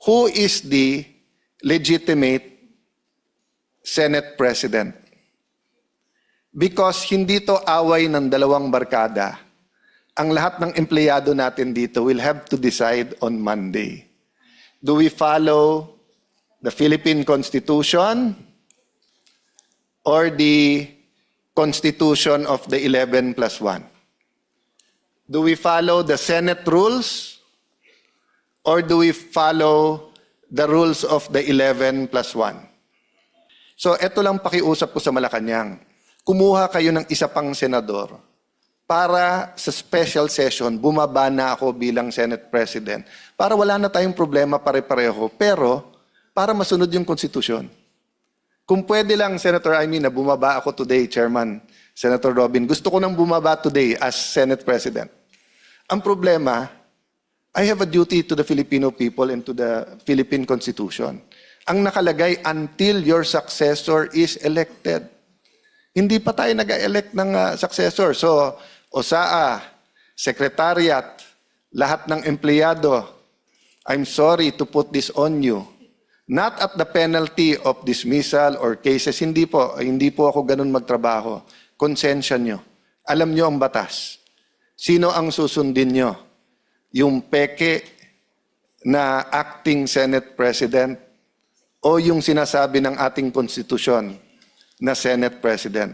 who is the legitimate Senate President. Because hindi to away ng dalawang barkada. Ang lahat ng empleyado natin dito will have to decide on Monday. Do we follow the Philippine Constitution or the Constitution of the 11+1? Do we follow the Senate rules or do we follow the rules of the 11+1? So eto lang pakiusap ko sa Malacanang. Kumuha kayo ng isa pang senador para sa special session, bumaba na ako bilang Senate President para wala na tayong problema pare-pareho, pero para masunod yung konstitusyon. Kung pwede lang, Senator Amy, na bumaba ako today, Chairman, Senator Robin, gusto ko nang bumaba today as Senate President. Ang problema, I have a duty to the Filipino people and to the Philippine Constitution. Ang nakalagay, until your successor is elected. Hindi pa tayo nag-elect ng successor. So, OSAA, Secretariat, lahat ng empleyado, I'm sorry to put this on you. Not at the penalty of dismissal or cases. Hindi po ako ganun magtrabaho. Konsensya nyo. Alam nyo ang batas. Sino ang susundin nyo? Yung peke na acting Senate President o yung sinasabi ng ating konstitusyon na Senate President?